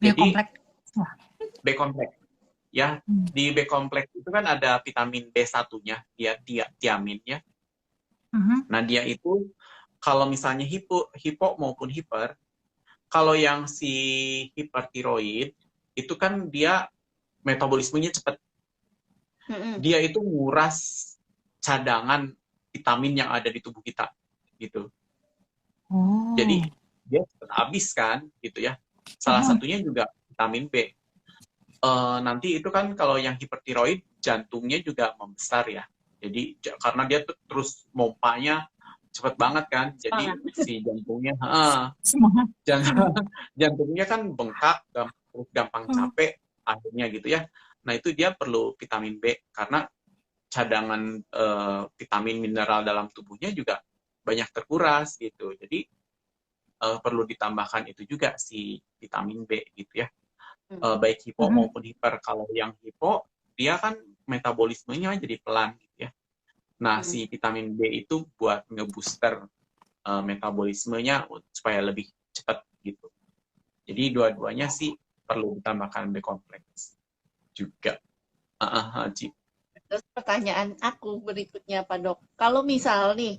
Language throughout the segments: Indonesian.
B Jadi kompleks. Wah. B kompleks ya. Di B kompleks itu kan ada vitamin B1-nya, dia tiamin ya. Nah, dia itu kalau misalnya hipo maupun hiper, kalau yang si hipertiroid itu kan dia metabolismenya cepat. Dia itu nguras cadangan vitamin yang ada di tubuh kita gitu. Jadi dia cepat habis kan gitu ya. Salah satunya juga vitamin B. Nanti itu kan kalau yang hipertiroid jantungnya juga membesar ya. Jadi karena dia terus mompanya cepet banget kan. Jadi si jantungnya jantungnya kan bengkak, gampang capek akhirnya gitu ya. Nah, itu dia perlu vitamin B karena cadangan vitamin mineral dalam tubuhnya juga banyak terkuras gitu. Jadi perlu ditambahkan itu juga si vitamin B gitu ya. Baik hipo maupun hiper. Kalau yang hipo, dia kan metabolismenya jadi pelan gitu ya. Nah, si vitamin B itu buat ngebooster metabolismenya supaya lebih cepat gitu. Jadi dua-duanya sih perlu ditambahkan B kompleks juga. Terus pertanyaan aku berikutnya Pak Dok, kalau misal nih,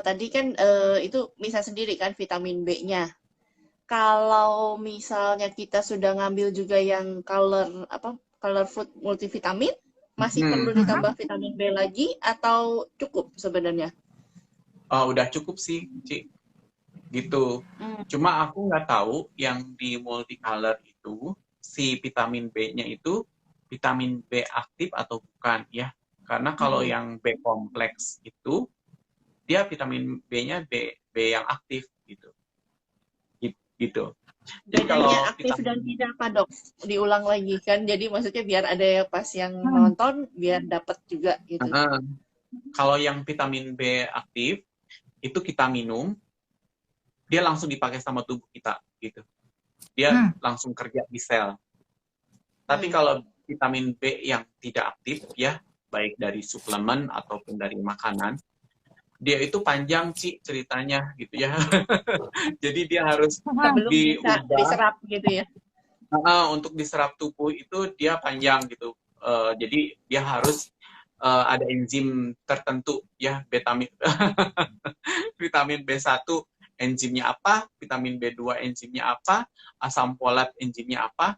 tadi kan itu misal sendiri kan vitamin B-nya. Kalau misalnya kita sudah ngambil juga yang color food multivitamin, masih perlu ditambah vitamin B lagi atau cukup sebenarnya? Udah cukup sih, Ci. Gitu. Cuma aku nggak tahu yang di multicolor itu si vitamin B-nya itu vitamin B aktif atau bukan ya. Karena kalau yang B kompleks itu dia vitamin B-nya B yang aktif gitu. Gitu. Jadi Bedanya aktif dan tidak apa Dok? Diulang lagi kan. Jadi maksudnya biar ada yang pas yang nonton biar dapat juga gitu. Kalau yang vitamin B aktif itu kita minum, dia langsung dipakai sama tubuh kita gitu. Dia langsung kerja di sel. Tapi kalau vitamin B yang tidak aktif ya, baik dari suplemen ataupun dari makanan, dia itu panjang sih ceritanya gitu ya. Jadi dia harus belum bisa diserap gitu ya. Untuk diserap tubuh itu dia panjang gitu. Jadi dia harus ada enzim tertentu ya, vitamin B1 enzimnya apa, vitamin B2 enzimnya apa, asam folat enzimnya apa,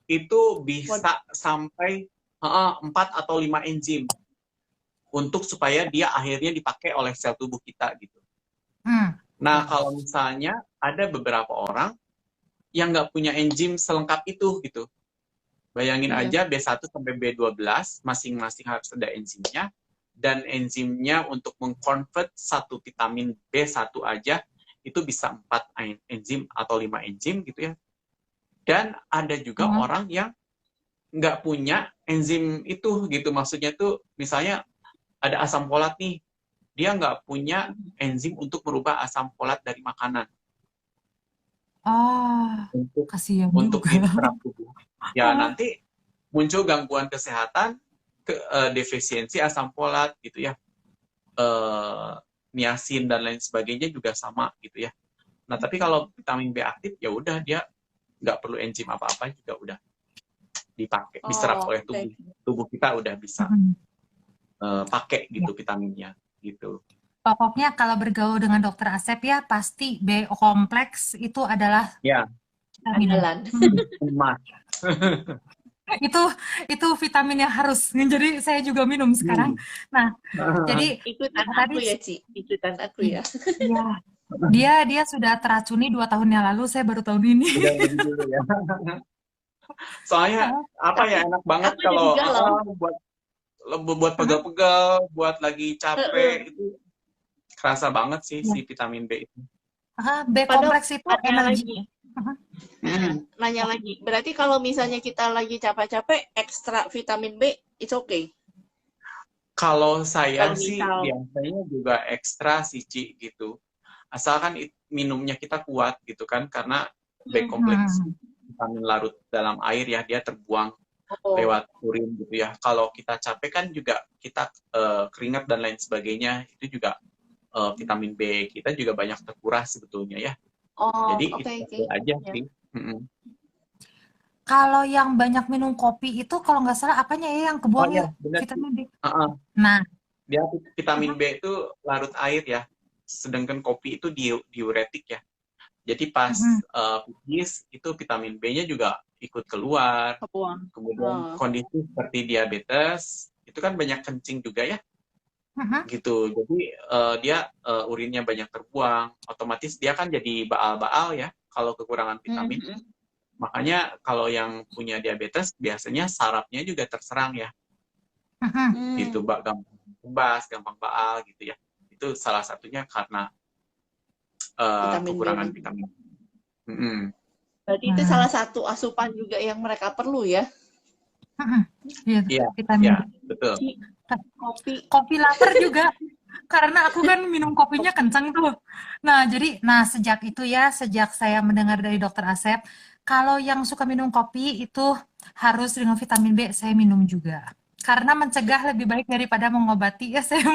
itu bisa sampai 4 atau 5 enzim untuk supaya dia akhirnya dipakai oleh sel tubuh kita gitu. Nah, kalau misalnya ada beberapa orang yang nggak punya enzim selengkap itu gitu. Bayangin aja B1 sampai B12 masing-masing harus ada enzimnya, dan enzimnya untuk mengkonvert satu vitamin B1 aja itu bisa 4 enzim atau 5 enzim gitu ya. Dan ada juga orang yang nggak punya enzim itu gitu. Maksudnya tuh misalnya ada asam folat nih, dia nggak punya enzim untuk merubah asam folat dari makanan. Kasihan untuk juga. diserap tubuh. Ya nanti muncul gangguan kesehatan, defisiensi asam folat gitu ya, niacin dan lain sebagainya juga sama gitu ya. Nah tapi kalau vitamin B aktif ya udah dia nggak perlu enzim apa-apa juga udah dipakai, diserap oleh tubuh kita udah bisa pakai gitu vitaminnya gitu. Pokoknya kalau bergaul dengan dokter Asep ya pasti B kompleks itu adalah andalan. itu vitamin yang harus. Jadi saya juga minum sekarang. Nah, jadi ikutan aku ya, Ci. Ikutan aku ya. Iya. Dia sudah teracuni 2 tahun yang lalu, saya baru tahun ini. Soalnya apa ya, enak banget kalau buat pegal-pegal, buat lagi capek itu kerasa banget sih si vitamin B itu. B kompleks itu energi. Nanya lagi, berarti kalau misalnya kita lagi capek-capek, ekstra vitamin B, it's okay? Kalau saya sih biasanya juga ekstra sih, Ci, gitu. Asalkan minumnya kita kuat gitu kan, karena B kompleks vitamin larut dalam air ya, dia terbuang lewat urin gitu ya. Kalau kita capek kan juga kita keringat dan lain sebagainya, itu juga vitamin B kita juga banyak terkuras sebetulnya ya. Jadi itu aja sih. Kalau yang banyak minum kopi itu kalau nggak salah apanya ya yang Oh kebuang iya, ya benar. vitamin D. Heeh. Nah, Dia vitamin mhm, B itu larut air ya. Sedangkan kopi itu diuretik ya. Jadi pas mhm, pipis itu vitamin B-nya juga ikut keluar. Kebuang. Kemudian Oh. kondisi seperti diabetes itu kan banyak kencing juga ya, mhm, gitu. Jadi dia urinnya banyak terbuang, otomatis dia kan jadi baal-baal ya kalau kekurangan vitamin. Mhm. Makanya kalau yang punya diabetes biasanya sarafnya juga terserang ya, mhm. gitu. Hmm. Gampang kebas, gampang baal gitu ya. Itu salah satunya karena Vitamin B kekurangan tadi. vitamin. Mm-mm. Berarti itu Nah, salah satu asupan juga yang mereka perlu ya. mhm, iya tuh, Iya, vitamin iya, D. betul. Kopi. Kopi lapar juga, karena aku kan minum kopinya kencang tuh. Nah sejak itu ya, sejak saya mendengar dari Dokter Asep, kalau yang suka minum kopi itu harus dengan vitamin B, saya minum juga. Karena mencegah lebih baik daripada mengobati ya, saya